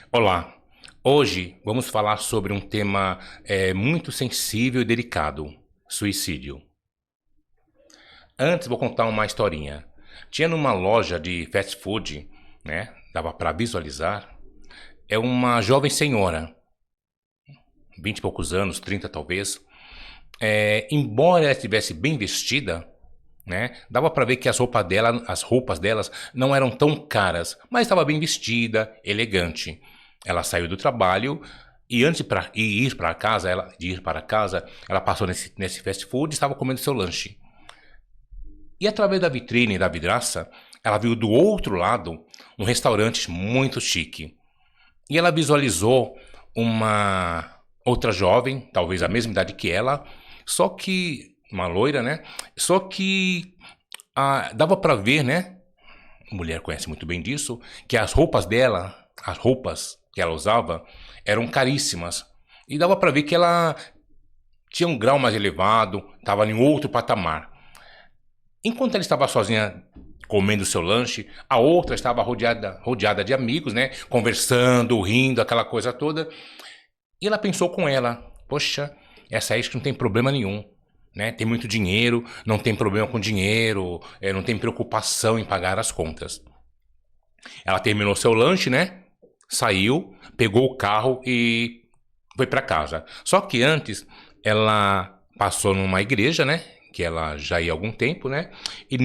Olá, hoje vamos falar sobre um tema muito sensível e delicado: suicídio. Antes, vou contar uma historinha. Tinha numa loja de fast food, né? Dava para visualizar. É uma jovem senhora, 20 e poucos anos, 30 talvez. Embora ela estivesse bem vestida, né? Dava para ver que as roupas delas não eram tão caras, mas estava bem vestida, elegante. Ela saiu do trabalho e antes de ir para casa, ela passou nesse fast food e estava comendo seu lanche. E através da vitrine da vidraça, ela viu do outro lado um restaurante muito chique. E ela visualizou uma outra jovem, talvez a mesma idade que ela, só que uma loira, né? Só que dava para ver, né? A mulher conhece muito bem disso, que as roupas que ela usava, eram caríssimas. E dava para ver que ela tinha um grau mais elevado, estava em outro patamar. Enquanto ela estava sozinha comendo seu lanche, a outra estava rodeada de amigos, né? Conversando, rindo, aquela coisa toda. E ela pensou com ela: poxa, essa aí acho que não tem problema nenhum. Né? Tem muito dinheiro, não tem problema com dinheiro, não tem preocupação em pagar as contas. Ela terminou seu lanche, né? Saiu, pegou o carro e foi para casa. Só que antes ela passou numa igreja, né? Que ela já ia há algum tempo, né? E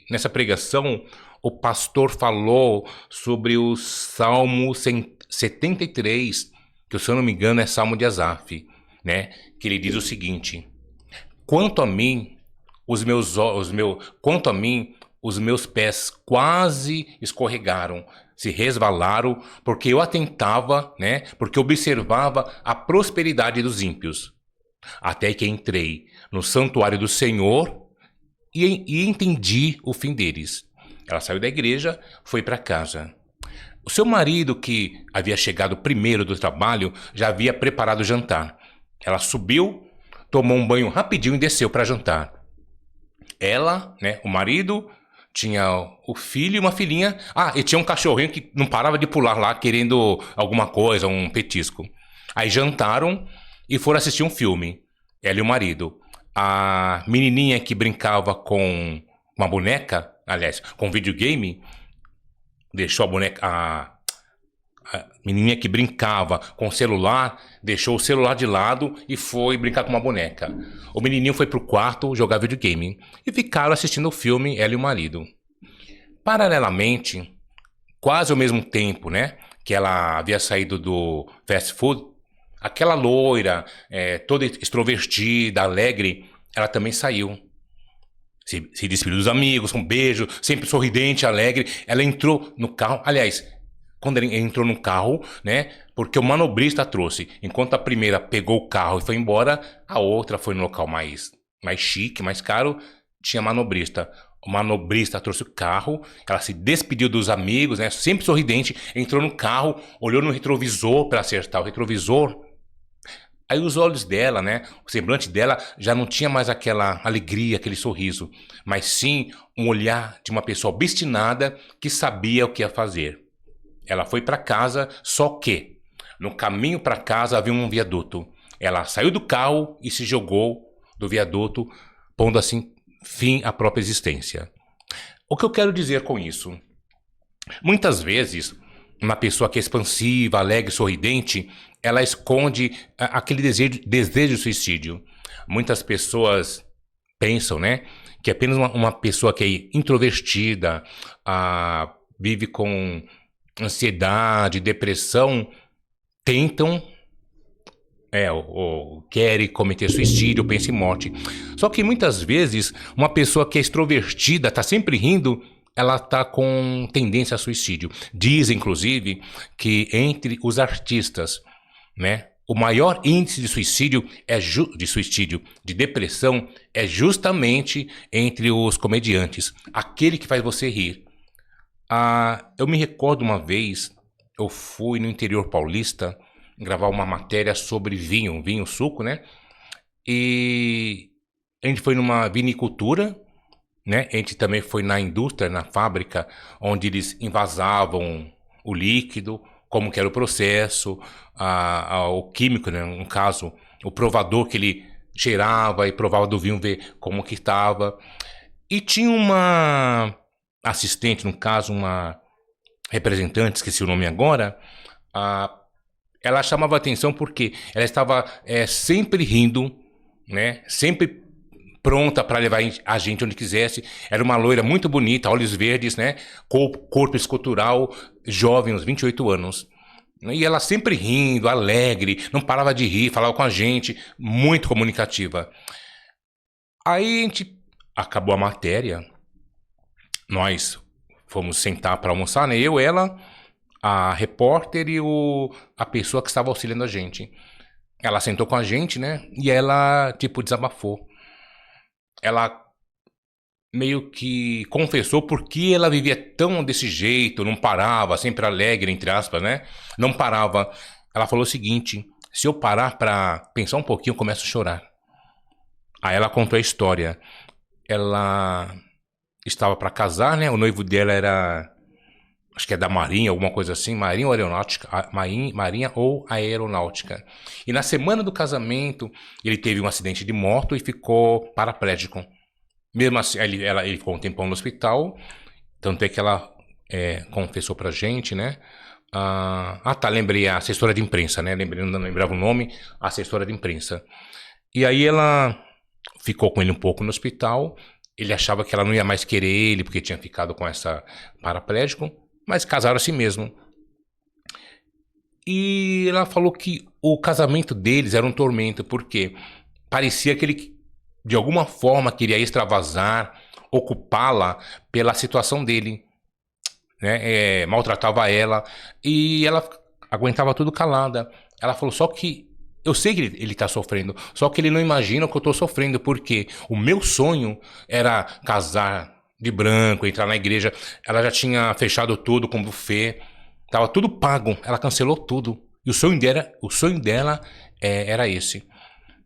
nessa pregação o pastor falou sobre o Salmo 73, que se eu não me engano é Salmo de Asaf, né? Que ele diz o seguinte: Quanto a mim, quanto a mim, os meus pés quase escorregaram, se resvalaram, porque eu atentava, né? Porque observava a prosperidade dos ímpios. Até que entrei no santuário do Senhor e entendi o fim deles. Ela saiu da igreja, foi para casa. O seu marido, que havia chegado primeiro do trabalho, já havia preparado o jantar. Ela subiu, tomou um banho rapidinho e desceu para jantar. Ela, né, o marido, tinha o filho e uma filhinha. E tinha um cachorrinho que não parava de pular lá querendo alguma coisa, um petisco. Aí jantaram e foram assistir um filme. Ela e o marido. A menininha que brincava com uma boneca, aliás, com videogame, deixou a boneca, a menininha que brincava com o celular, deixou o celular de lado e foi brincar com uma boneca. O menininho foi pro quarto jogar videogame e ficaram assistindo o filme, ela e o marido. Paralelamente, quase ao mesmo tempo, né, que ela havia saído do fast food, aquela loira, toda extrovertida, alegre, ela também saiu. Se despediu dos amigos, com um beijo, sempre sorridente, alegre. Ela entrou no carro. Aliás, quando ele entrou no carro, né? Porque o manobrista trouxe. Enquanto a primeira pegou o carro e foi embora, a outra foi no local mais chique, mais caro, tinha manobrista. O manobrista trouxe o carro, ela se despediu dos amigos, né? Sempre sorridente, entrou no carro, olhou no retrovisor para acertar o retrovisor. Aí os olhos dela, né? O semblante dela já não tinha mais aquela alegria, aquele sorriso, mas sim um olhar de uma pessoa obstinada que sabia o que ia fazer. Ela foi para casa, só que no caminho para casa havia um viaduto. Ela saiu do carro e se jogou do viaduto, pondo assim fim à própria existência. O que eu quero dizer com isso? Muitas vezes, uma pessoa que é expansiva, alegre, sorridente, ela esconde aquele desejo de suicídio. Muitas pessoas pensam, né, que apenas uma pessoa que é introvertida, vive com ansiedade, depressão, tentam, ou querem cometer suicídio, pensam em morte. Só que muitas vezes, uma pessoa que é extrovertida, está sempre rindo, ela está com tendência a suicídio. Diz, inclusive, que entre os artistas, né, o maior índice de suicídio, de depressão, é justamente entre os comediantes. Aquele que faz você rir. Eu me recordo uma vez, eu fui no interior paulista gravar uma matéria sobre vinho suco, né? E a gente foi numa vinicultura, né? A gente também foi na indústria, na fábrica, onde eles envasavam o líquido, como que era o processo, o químico, né, no caso, o provador que ele cheirava e provava do vinho, ver como que estava. E tinha uma assistente, no caso, uma representante, esqueci o nome agora, a, ela chamava atenção porque ela estava sempre rindo, né? Sempre pronta para levar a gente onde quisesse. Era uma loira muito bonita, olhos verdes, né? Corpo escultural, jovem, uns 28 anos. E ela sempre rindo, alegre, não parava de rir, falava com a gente, muito comunicativa. Aí a gente acabou a matéria, nós fomos sentar para almoçar, né? Eu, ela, a repórter e a pessoa que estava auxiliando a gente. Ela sentou com a gente, né? E ela, tipo, desabafou. Ela meio que confessou por que ela vivia tão desse jeito, não parava, sempre alegre, entre aspas, né? Não parava. Ela falou o seguinte: se eu parar pra pensar um pouquinho, eu começo a chorar. Aí ela contou a história. Ela estava pra casar, né? O noivo dela era, acho que é da Marinha, alguma coisa assim, Marinha ou Aeronáutica, Marinha ou Aeronáutica. E na semana do casamento, ele teve um acidente de moto e ficou paraplégico. Mesmo assim, ele ficou um tempão no hospital, tanto é que ela confessou pra gente, né? Tá, lembrei, a assessora de imprensa, né? Não lembrava o nome, a assessora de imprensa. E aí ela ficou com ele um pouco no hospital, ele achava que ela não ia mais querer ele, porque tinha ficado com essa paraplégico, mas casaram assim mesmo. E ela falou que o casamento deles era um tormento, porque parecia que ele, de alguma forma, queria extravasar, ocupá-la pela situação dele, né? Maltratava ela, e ela aguentava tudo calada. Ela falou, só que eu sei que ele tá sofrendo, só que ele não imagina o que eu tô sofrendo, porque o meu sonho era casar de branco, entrar na igreja. Ela já tinha fechado tudo com buffet, tava tudo pago, ela cancelou tudo. E o sonho dela era esse.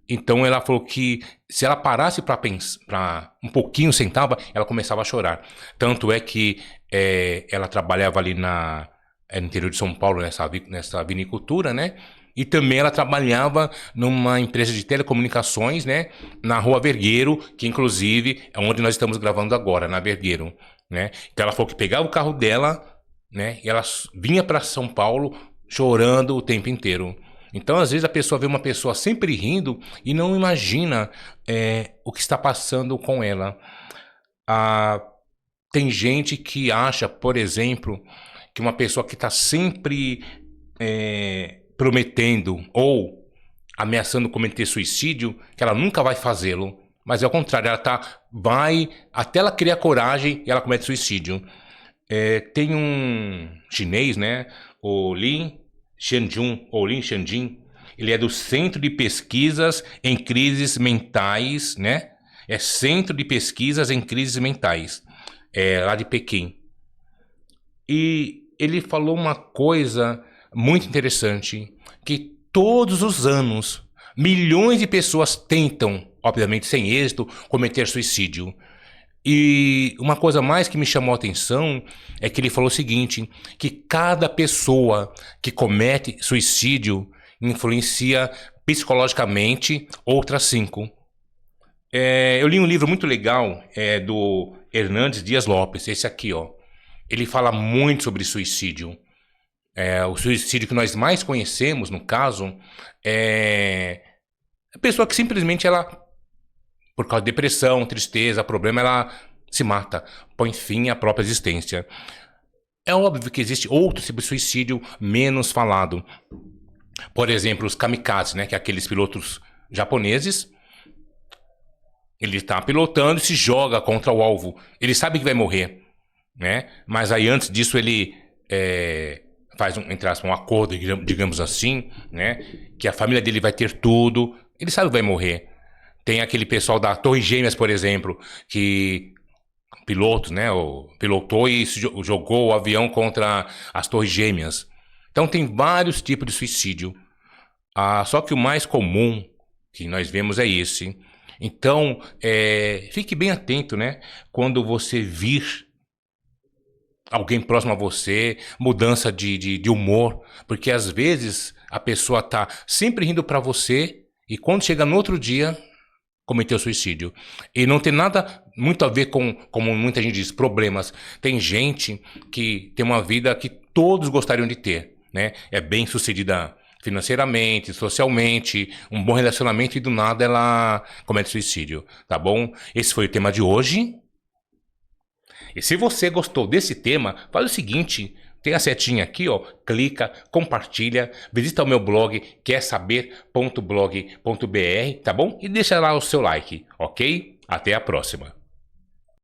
Então ela falou que se ela parasse para pensar, um pouquinho sentava, ela começava a chorar. Tanto é que ela trabalhava ali no interior de São Paulo, nessa vinicultura, né? E também ela trabalhava numa empresa de telecomunicações, né? Na Rua Vergueiro, que inclusive é onde nós estamos gravando agora, na Vergueiro, né? Então ela falou que pegava o carro dela, né? E ela vinha para São Paulo chorando o tempo inteiro. Então, às vezes, a pessoa vê uma pessoa sempre rindo e não imagina o que está passando com ela. Tem gente que acha, por exemplo, que uma pessoa que está sempre prometendo ou ameaçando cometer suicídio, que ela nunca vai fazê-lo. Mas é o contrário, vai até ela criar coragem e ela comete suicídio. Tem um chinês, né? O Lin Xianjun, ou Lin Xianjin. Ele é do Centro de Pesquisas em Crises Mentais, né? É Centro de Pesquisas em Crises Mentais, lá de Pequim. E ele falou uma coisa muito interessante, que todos os anos, milhões de pessoas tentam, obviamente sem êxito, cometer suicídio. E uma coisa mais que me chamou a atenção é que ele falou o seguinte, que cada pessoa que comete suicídio influencia psicologicamente outras 5. Eu li um livro muito legal do Hernandes Dias Lopes, esse aqui, ó. Ele fala muito sobre suicídio. O suicídio que nós mais conhecemos, no caso, é a pessoa que simplesmente ela, por causa de depressão, tristeza, problema, ela se mata, põe fim à própria existência. É óbvio que existe outro tipo de suicídio menos falado. Por exemplo, os kamikazes, né? Que é aqueles pilotos japoneses. Ele está pilotando e se joga contra o alvo. Ele sabe que vai morrer, né? Mas aí antes disso ele faz entre aspas, um acordo, digamos assim, né? Que a família dele vai ter tudo. Ele sabe que vai morrer. Tem aquele pessoal da Torre Gêmeas, por exemplo, que pilotos, né? Pilotou e jogou o avião contra as Torres Gêmeas. Então tem vários tipos de suicídio. Só que o mais comum que nós vemos é esse. Então, fique bem atento, né? Quando você vir alguém próximo a você, mudança de humor, porque às vezes a pessoa tá sempre rindo pra você e quando chega no outro dia cometeu suicídio. E não tem nada muito a ver com, como muita gente diz, problemas. Tem gente que tem uma vida que todos gostariam de ter, né? É bem-sucedida financeiramente, socialmente, um bom relacionamento e do nada ela comete suicídio, tá bom? Esse foi o tema de hoje. E se você gostou desse tema, faz o seguinte, tem a setinha aqui, ó, clica, compartilha, visita o meu blog quersaber.blog.br, tá bom? E deixa lá o seu like, ok? Até a próxima.